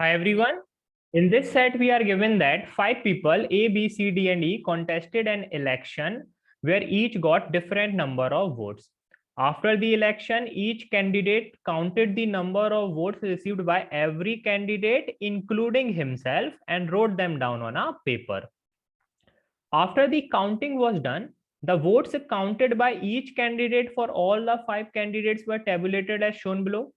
Hi everyone. In this set, we are given that five people A, B, C, D, and E contested an election where each got different number of votes. After the election, each candidate counted the number of votes received by every candidate, including himself, and wrote them down on a paper. After the counting was done, the votes counted by each candidate for all the five candidates were tabulated as shown below.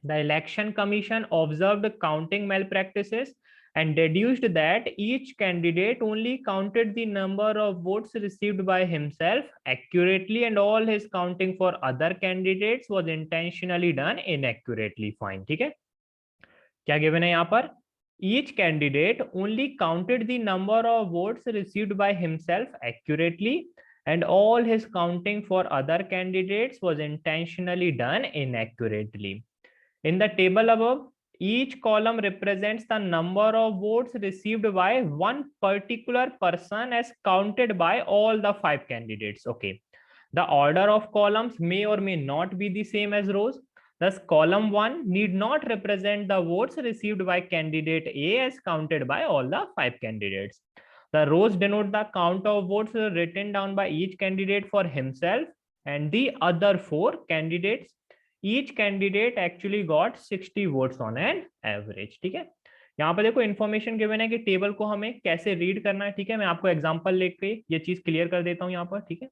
The Election Commission observed counting malpractices and deduced that each candidate only counted the number of votes received by himself accurately and all his counting for other candidates was intentionally done inaccurately. Fine, ठीक है? क्या given है यहाँ पर? Each candidate only counted the number of votes received by himself accurately and all his counting for other candidates was intentionally done inaccurately. In the table above, each column represents the number of votes received by one particular person as counted by all the five candidates. Okay. The order of columns may or may not be the same as rows. Thus, column 1 need not represent the votes received by candidate A as counted by all the five candidates. The rows denote the count of votes written down by each candidate for himself and the other four candidates. Each candidate actually got 60 votes on an average. ठीक है, यहाँ पर देखो information given है कि table को हमें कैसे रीड करना है. ठीक है, मैं आपको एग्जांपल लेके ये चीज क्लियर कर देता हूँ यहाँ पर. ठीक है,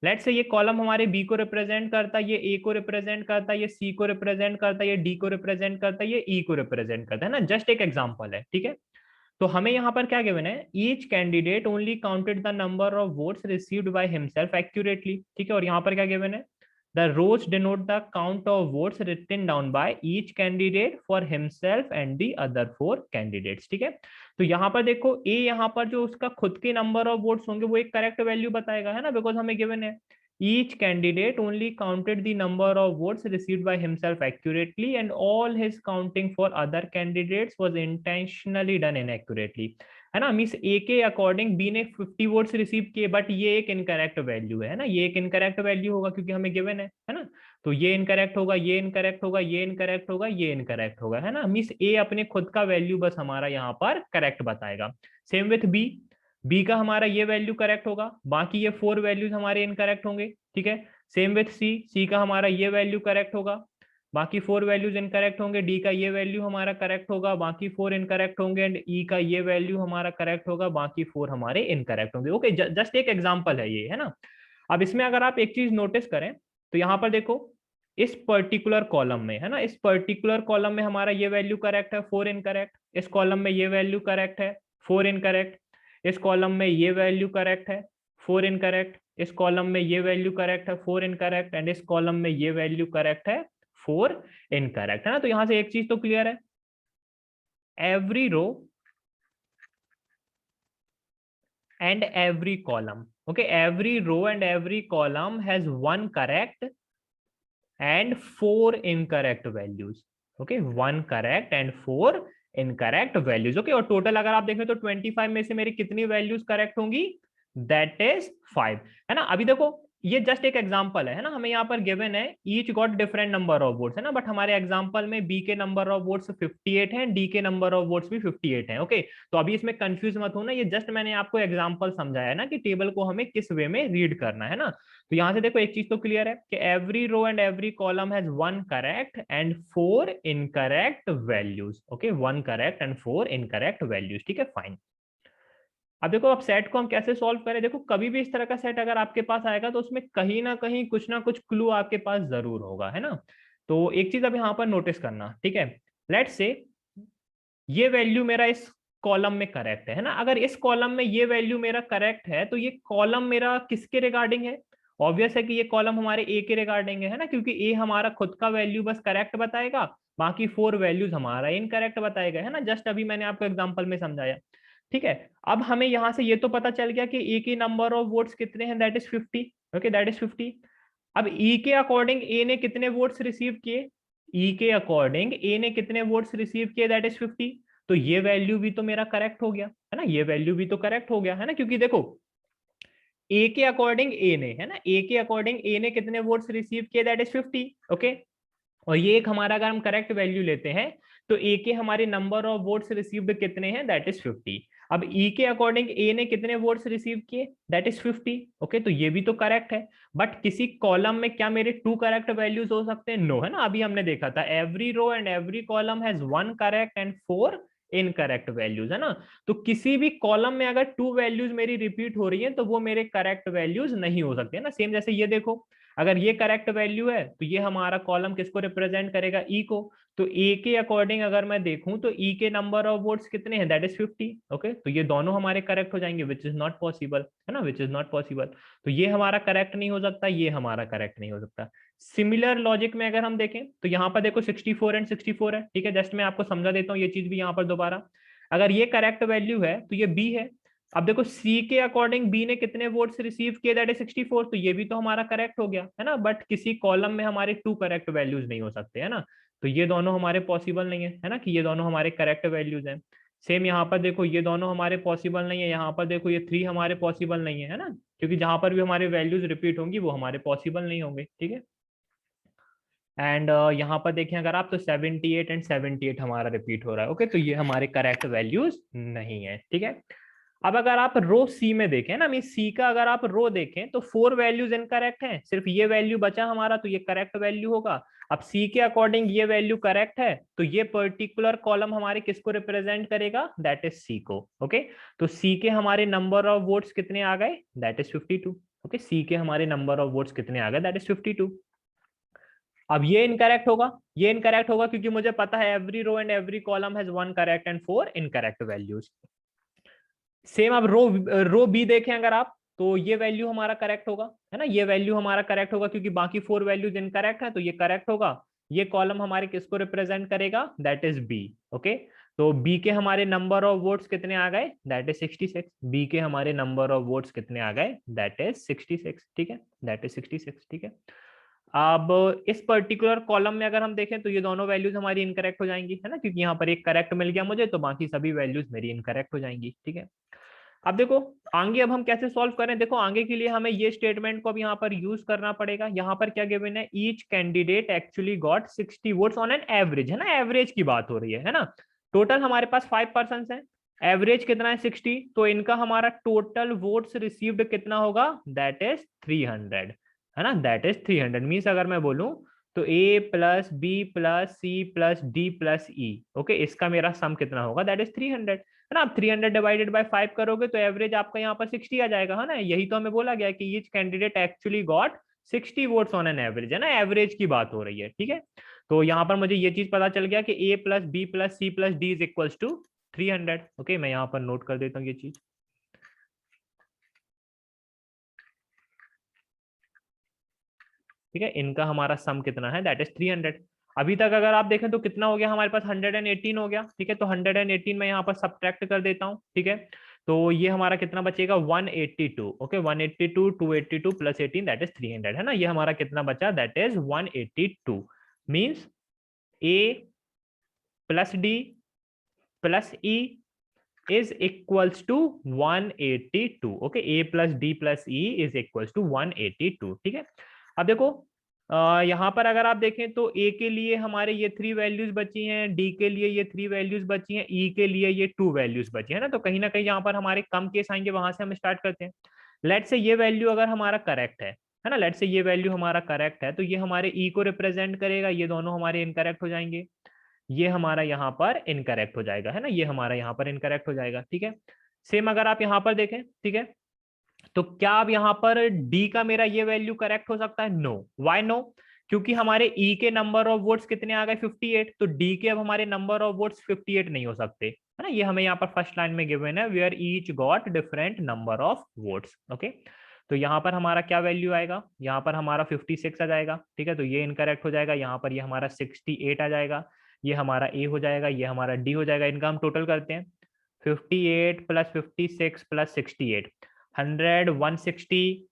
लेट्स से ये कॉलम हमारे बी को रिप्रेजेंट करता है, ये ए को रिप्रेजेंट करता है, ये सी को रिप्रेजेंट करता है, ये डी को रिप्रेजेंट करता है, ये ई को रिप्रेजेंट करता है ना. जस्ट एक एग्जांपल है. ठीक है, तो हमें यहाँ पर क्या गिवन है? Each candidate only counted the number of votes received by himself accurately. ठीक है, और यहाँ पर क्या गिवन है? The rows denote the count of votes written down by each candidate for himself and the other four candidates. ठीक है, तो यहाँ पर देखो ए, यहाँ पर जो उसका खुद के नंबर ऑफ वोट्स होंगे वो एक करेक्ट वैल्यू बताएगा, है ना, बिकॉज हमें गिवन है each candidate only counted the number of votes received by himself accurately and all his counting for other candidates was intentionally done inaccurately. है ना, मीन्स ए के अकॉर्डिंग बी ने 50 वोट्स रिसीव किए, बट ये एक incorrect value है ना, ये एक इनकरेक्ट वैल्यू होगा क्योंकि हमें गिवन है ना. तो ये इनकरेक्ट होगा, ये इनकरेक्ट होगा, ये इनकरेक्ट होगा, ये इनकरेक्ट होगा, है ना. मीन्स ए अपने खुद का वैल्यू बस हमारा यहाँ पर करेक्ट बताएगा. सेम विथ बी, बी का हमारा ये वैल्यू करेक्ट होगा, बाकी ये 4 वैल्यूज हमारे इनकरेक्ट होंगे. ठीक है, सेम विथ सी, सी का हमारा ये वैल्यू करेक्ट होगा, बाकी 4 वैल्यूज इनकरेक्ट होंगे. डी का ये वैल्यू हमारा करेक्ट होगा, बाकी 4 इनकरेक्ट होंगे. एंड ई का ये वैल्यू हमारा करेक्ट होगा, बाकी 4 हमारे इनकरेक्ट होंगे. ओके, जस्ट एक एग्जांपल है ये, है ना. अब इसमें अगर आप एक चीज नोटिस करें तो यहाँ पर देखो इस पर्टिकुलर कॉलम में, है ना, इस पर्टिकुलर कॉलम में हमारा ये वैल्यू करेक्ट है, 4 इनकरेक्ट. इस कॉलम में ये वैल्यू करेक्ट है, 4 इनकरेक्ट. इस कॉलम में ये वैल्यू करेक्ट है, 4 इनकरेक्ट. इस कॉलम में ये वैल्यू करेक्ट है, 4 इनकरेक्ट. एंड इस कॉलम में ये वैल्यू करेक्ट है, 4 इनकरेक्ट, है ना. तो यहां से एक चीज तो क्लियर है, every row and every column, okay, every row and every column has one correct and 4 incorrect values. okay, 1 correct and 4 incorrect values. okay, और टोटल अगर आप देखें तो 25 में से मेरी कितनी वैल्यूज करेक्ट होंगी? दैट इज 5, है ना. अभी देखो ये जस्ट एक एग्जांपल है ना, हमें यहाँ पर गिवन है each got different number of votes, है ना, बट हमारे एग्जांपल में बी के नंबर ऑफ वोट्स 58 हैं, डी के नंबर ऑफ वोट्स भी 58 हैं. ओके, तो अभी इसमें कंफ्यूज मत होना, ये जस्ट मैंने आपको एग्जांपल समझाया है ना कि टेबल को हमें किस वे में रीड करना है ना. तो यहां से देखो एक चीज तो क्लियर है कि every row and every column has 1 correct and 4 incorrect values. Okay, 1 correct and 4 incorrect values. ठीक है, फाइन. अब देखो अब सेट को हम कैसे सॉल्व करें. देखो कभी भी इस तरह का सेट अगर आपके पास आएगा तो उसमें कहीं ना कुछ क्लू आपके पास जरूर होगा, है ना. तो एक चीज अब यहाँ पर नोटिस करना. ठीक है, लेट्स से ये वैल्यू मेरा इस कॉलम में करेक्ट है ना. अगर इस कॉलम में ये वैल्यू मेरा करेक्ट है तो ये कॉलम मेरा किसके रिगार्डिंग है? ऑब्वियस है कि ये कॉलम हमारे ए के रिगार्डिंग है ना, क्योंकि ए हमारा खुद का वैल्यू बस करेक्ट बताएगा, बाकी 4 वैल्यूज हमारा इनकरेक्ट बताएगा, है ना. जस्ट अभी मैंने आपको एग्जांपल में समझाया. ठीक है, अब हमें यहां से ये तो पता चल गया कि ए की नंबर ऑफ वोट्स कितने हैं, that is 50. Okay, that is 50. अब ई के अकॉर्डिंग ए ने कितने वोट्स रिसीव किए? ई के अकॉर्डिंग ए ने कितने वोट्स रिसीव किए, दैट इज 50. तो ये वैल्यू भी तो मेरा करेक्ट हो गया, है ना, ये वैल्यू भी तो करेक्ट हो गया, है ना, क्योंकि देखो ए के अकॉर्डिंग ए ने, है ना, ए के अकॉर्डिंग ए ने कितने वोट्स रिसीव किए, दैट इज 50. ओके, और ये एक हमारा अगर हम करेक्ट वैल्यू लेते हैं तो ए के हमारे नंबर ऑफ वोट्स रिसीव्ड कितने हैं, दैट इज 50। अब ई के अकॉर्डिंग ए ने कितने वोट्स रिसीव किए, दैट इज 50। ओके, तो ये भी तो करेक्ट है। बट किसी कॉलम में क्या मेरे टू करेक्ट वैल्यूज हो सकते हैं, नो, है ना। अभी हमने देखा था every row and every column has one correct and four incorrect values, है ना। तो किसी भी कॉलम में अगर टू वैल्यूज मेरी रिपीट हो रही है तो वो मेरे करेक्ट वैल्यूज नहीं हो सकते, है ना। सेम जैसे ये देखो, अगर ये करेक्ट वैल्यू है तो ये हमारा कॉलम किसको रिप्रेजेंट करेगा, ई को। तो ए के अकॉर्डिंग अगर मैं देखूं तो ई के नंबर ऑफ वोट्स कितने हैं, दैट इज 50। ओके, तो ये दोनों हमारे करेक्ट हो जाएंगे, विच इज नॉट पॉसिबल, है ना, विच इज नॉट पॉसिबल। तो ये हमारा करेक्ट नहीं हो सकता, ये हमारा करेक्ट नहीं हो सकता। सिमिलर लॉजिक में अगर हम देखें तो यहाँ पर देखो 64 एंड 64 है, ठीक है। जस्ट मैं आपको समझा देता हूँ ये चीज भी यहाँ पर दोबारा। अगर ये करेक्ट वैल्यू है तो ये बी है। अब देखो सी के अकॉर्डिंग बी ने कितने वोट्स रिसीव किए, दैट इज 64, तो ये भी तो हमारा करेक्ट हो गया, है ना। बट किसी कॉलम में हमारे टू करेक्ट वैल्यूज नहीं हो सकते, है ना। तो ये दोनों हमारे पॉसिबल नहीं है ना, कि ये दोनों हमारे करेक्ट वैल्यूज हैं। सेम यहाँ पर देखो ये दोनों हमारे पॉसिबल नहीं है, यहाँ पर देखो ये 3 हमारे पॉसिबल नहीं है ना, क्योंकि जहां पर भी हमारे वैल्यूज रिपीट होंगी वो हमारे पॉसिबल नहीं होंगे, ठीक है। एंड यहाँ पर देखें अगर आप, तो 78 एंड 78 हमारा रिपीट हो रहा है। ओके, तो ये हमारे करेक्ट वैल्यूज नहीं है, ठीक है। अब अगर आप रो सी में देखें ना, मीन सी का अगर आप रो देखें तो 4 वैल्यूज इनकरेक्ट हैं, सिर्फ ये वैल्यू बचा हमारा, तो ये करेक्ट वैल्यू होगा। अब सी के अकॉर्डिंग ये वैल्यू करेक्ट है, तो ये पर्टिकुलर कॉलम हमारे किसको रिप्रेजेंट करेगा, दैट इज सी को। ओके, तो सी के हमारे नंबर ऑफ वोट्स कितने आ गए, दैट इज 52। ओके, सी के हमारे नंबर ऑफ वोट्स कितने आ गए, दैट इज 52। अब ये इनकरेक्ट होगा, ये इनकरेक्ट होगा क्योंकि मुझे पता है every row and every column has one correct and four incorrect values. Same अब रो बी देखें अगर आप, तो ये वैल्यू हमारा करेक्ट होगा, है ना। ये वैल्यू हमारा करेक्ट होगा क्योंकि बाकी 4 वैल्यूज इनकरेक्ट है, तो ये करेक्ट होगा। ये कॉलम हमारे किसको रिप्रेजेंट करेगा, दैट इज बी। ओके, तो बी के हमारे नंबर ऑफ वोट्स कितने आ गए, दैट इज 66। बी के हमारे नंबर ऑफ वोट्स कितने आ गए, दैट इज 66, ठीक है, दैट इज 66, ठीक है। अब इस पर्टिकुलर कॉलम में अगर हम देखें तो ये दोनों वैल्यूज हमारी इनकरेक्ट हो जाएंगी, है ना, क्योंकि यहाँ पर एक करेक्ट मिल गया मुझे, तो बाकी सभी वैल्यूज मेरी इनकरेक्ट हो जाएंगी, ठीक है। अब देखो आगे, अब हम कैसे सॉल्व करें, देखो आगे के लिए हमें ये स्टेटमेंट को अब यहाँ पर यूज करना पड़ेगा। यहाँ पर क्या गिवन है, each candidate actually got 60 votes on an average, है ना, एवरेज की बात हो रही है ना। टोटल हमारे पास 5 पर्सन है, एवरेज कितना है 60, तो इनका हमारा टोटल वोट्स रिसीव्ड कितना होगा, दैट इज 300, है ना, दैट इज 300। मीन्स अगर मैं बोलूं तो A plus B plus C plus D plus E, okay, इसका मेरा सम कितना होगा, दैट इज 300, है ना। आप 300 डिवाइडेड बाय 5 करोगे तो एवरेज आपका यहाँ पर 60 आ जाएगा, है ना। यही तो हमें बोला गया कि each candidate actually got 60 votes on an average, है ना, एवरेज की बात हो रही है, ठीक है। तो यहाँ पर मुझे ये चीज पता चल गया कि A plus B plus C plus D is equal to 300। Okay, मैं यहाँ पर नोट कर देता हूँ ये चीज, ठीक है। इनका हमारा सम कितना है, दैट इज 300। अभी तक अगर आप देखें तो कितना हो गया हमारे पास, 118 हो गया, ठीक है। तो 118 में यहाँ पर सब्ट्रैक्ट कर देता हूँ, ठीक है। तो ये हमारा कितना बचेगा, 182। ओके, 182, 282 प्लस 18 दैट इज 300, है ना। ये हमारा कितना बचा, that is 182। Means A plus D plus E is equals to 182। Okay, A plus D plus E is equals to 182, ठीक है। अब देखो यहाँ पर अगर आप देखें तो ए के लिए हमारे ये 3 वैल्यूज बची हैं, डी के लिए ये 3 वैल्यूज बची हैं, ई के लिए ये 2 वैल्यूज बची है ना। तो कहीं ना कहीं यहाँ पर हमारे कम केस आएंगे, वहां से हम स्टार्ट करते हैं। लेट से ये वैल्यू अगर हमारा करेक्ट है ना, लेट से ये वैल्यू हमारा करेक्ट है, तो ये हमारे ई को रिप्रेजेंट करेगा, ये दोनों हमारे इनकरेक्ट हो जाएंगे, ये हमारा यहाँ पर इनकरेक्ट हो जाएगा, है ना, ये हमारा यहाँ पर इनकरेक्ट हो जाएगा, ठीक है। सेम अगर आप यहाँ पर देखें, ठीक है, तो क्या अब यहाँ पर डी का मेरा ये वैल्यू करेक्ट हो सकता है, नो। व्हाई नो, क्योंकि हमारे ई के नंबर ऑफ वोट्स कितने आ गए 58, तो डी के अब हमारे नंबर ऑफ वोट्स 58 नहीं हो सकते, है ना। ये हमें यहाँ पर फर्स्ट लाइन में गिवन है, where each got different number of votes. Okay, तो यहाँ पर हमारा क्या वैल्यू आएगा, यहाँ पर हमारा 56 आ जाएगा, ठीक है। तो ये इनकरेक्ट हो जाएगा, यहाँ पर ये हमारा 68 आ जाएगा, ये हमारा ए हो जाएगा, ये हमारा डी हो जाएगा। इनका हम टोटल करते हैं, 58 प्लस 56 प्लस 68, 100, 160,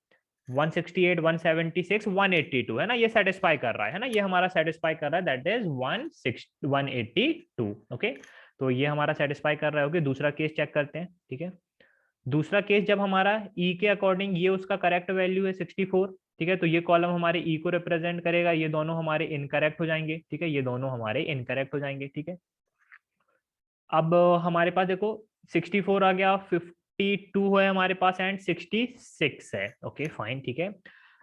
168, 176, 182, है ना, ये सेटिस्फाई कर रहा है ना, ये हमारा सेटिस्फाई कर रहा है, दैट इज 182। ओके, तो ये हमारा सेटिस्फाई कर रहा है। ओके, दूसरा केस चेक करते हैं, ठीक है। दूसरा केस जब हमारा ई के अकॉर्डिंग ये उसका करेक्ट वैल्यू है 64, ठीक है, तो ये कॉलम हमारे ई को रिप्रेजेंट करेगा, ये दोनों हमारे इनकरेक्ट हो जाएंगे, ठीक है, ये दोनों हमारे इनकरेक्ट हो जाएंगे, ठीक है। अब हमारे पास देखो 64 आ गया, 52 है हमारे पास एंड 66 है। ओके फाइन, ठीक है।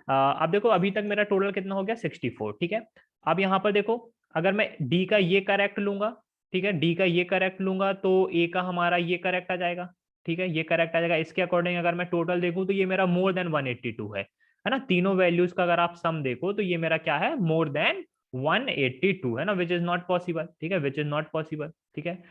अब देखो अभी तक मेरा टोटल कितना हो गया 64, ठीक है। अब यहाँ पर देखो अगर मैं डी का ये करेक्ट लूंगा, ठीक है, डी का ये करेक्ट लूंगा तो ए का हमारा ये करेक्ट आ जाएगा, ठीक है, ये करेक्ट आ जाएगा। इसके अकॉर्डिंग अगर मैं टोटल देखूं तो ये मेरा मोर देन 182 है ना। तीनों वैल्यूज का अगर आप सम देखो तो ये मेरा क्या है, मोर देन 182 है ना, विच इज नॉट पॉसिबल, ठीक है, विच इज नॉट पॉसिबल, ठीक है।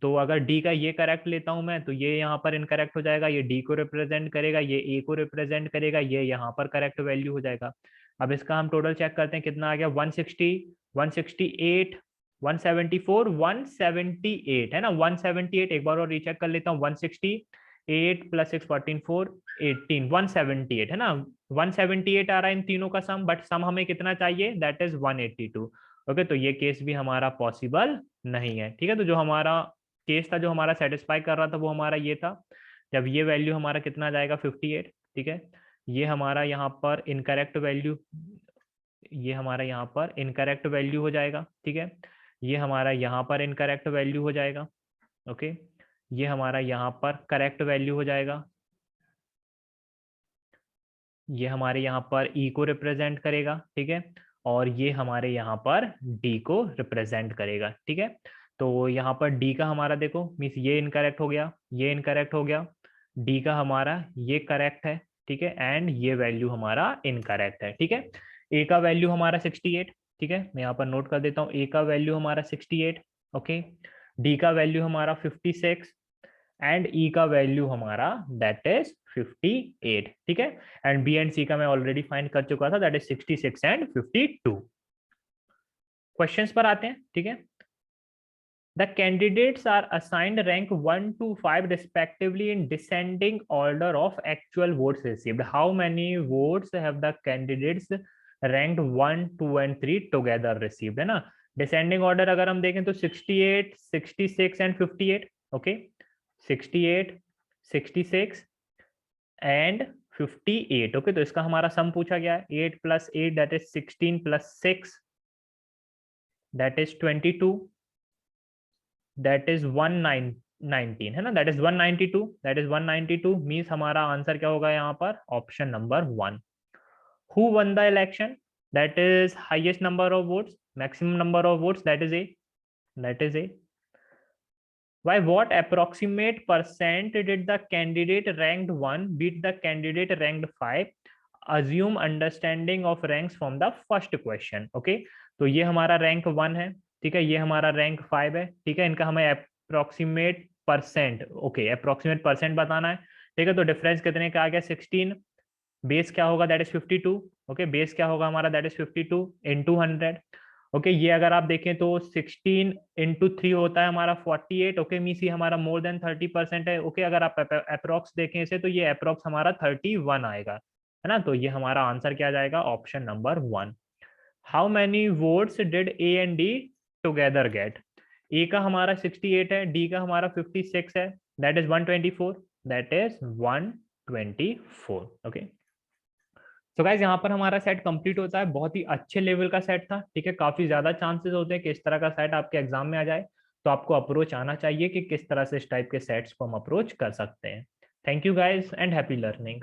तो अगर डी का ये करेक्ट लेता हूं मैं तो ये यहाँ पर इनकरेक्ट हो जाएगा, ये डी को रिप्रेजेंट करेगा, ये ए को रिप्रेजेंट करेगा, ये यहाँ पर करेक्ट वैल्यू हो जाएगा। अब इसका हम टोटल चेक करते हैं कितना आ गया, 160, 168, 174, 178 है ना, 178। एक बार और रीचेक कर लेता हूँ, 168 प्लस 6 14 4 18, 178 है ना, 178 आ रहा है इन तीनों का सम, बट सम हमें कितना चाहिए, दैट इज 182। ओके, तो ये केस भी हमारा पॉसिबल नहीं है, ठीक है। तो जो हमारा केस था, जो हमारा सेटिस्फाई कर रहा था, वो हमारा ये था, जब ये वैल्यू हमारा कितना जाएगा 58, ठीक है। ये हमारा यहाँ पर इनकरेक्ट वैल्यू, ये हमारा यहाँ पर इनकरेक्ट वैल्यू हो जाएगा, ठीक है। ये हमारा यहाँ पर इनकरेक्ट वैल्यू हो जाएगा, ओके। ये हमारा यहाँ पर करेक्ट वैल्यू हो जाएगा, ये हमारे यहाँ पर ई को रिप्रेजेंट करेगा, ठीक है, और ये हमारे यहाँ पर डी को रिप्रेजेंट करेगा, ठीक है। तो यहाँ पर डी का हमारा देखो मीन्स ये इनकरेक्ट हो गया, ये इनकरेक्ट हो गया, डी का हमारा ये करेक्ट है, ठीक है, एंड ये वैल्यू हमारा इनकरेक्ट है, ठीक है। ए का वैल्यू हमारा 68, ठीक है, मैं यहाँ पर नोट कर देता हूँ, ए का वैल्यू हमारा 68, ओके। डी का वैल्यू हमारा 56 एंड ई का वैल्यू हमारा दैट इज 58, ठीक है। एंड बी एंड सी का मैं ऑलरेडी फाइंड कर चुका था, दैट इज 66 एंड 52। क्वेश्चंस पर आते हैं, ठीक है। The candidates are assigned rank 1 to 5 respectively in descending order of actual votes received. How many votes have the candidates ranked 1, 2 and 3 together received, है ना। डिसेंडिंग ऑर्डर अगर हम देखें तो 68, 66 एंड 58, ओके, 68, 66 एंड 58, ओके। तो इसका हमारा सम पूछा गया है, 8 plus 8 that is 16 plus 6 that is 22, that is 119 है ना, that is 192, that is 192 means हमारा आंसर क्या होगा यहाँ पर, option number 1। Who one the election, that is highest number of votes, maximum number of votes, that is a, that is a. By what approximate percent did the candidate ranked 1 beat the candidate ranked 5? Assume understanding of ranks from the first question. Okay, तो ये हमारा rank 1 है, ठीक है, ये हमारा rank 5 है, ठीक है। इनका हमें approximate percent, okay, approximate percent बताना है, ठीक है। तो डिफरेंस कितने का आ गया 16, बेस क्या होगा दैट इज 52, ओके, बेस क्या होगा हमारा दैट इज 52 इंटू 100, ओके। ये अगर आप देखें तो 16 इंटू 3 होता है हमारा 48, ओके, मीन्स ये हमारा मोर देन 30% है, ओके। अगर आप अप्रोक्स देखें इसे तो ये अप्रोक्स हमारा 31 आएगा, है ना। तो ये हमारा आंसर क्या जाएगा, option number 1। How many votes did A and D together get, A का हमारा 68 है, डी का हमारा 56 है, that is 124, that is 124, okay. तो गाइज यहाँ पर हमारा सेट कंप्लीट होता है, बहुत ही अच्छे लेवल का सेट था, ठीक है। काफी ज्यादा चांसेस होते हैं कि इस तरह का सेट आपके एग्जाम में आ जाए, तो आपको अप्रोच आना चाहिए कि किस तरह से इस टाइप के सेट्स को हम अप्रोच कर सकते हैं। Thank you guys and happy learning.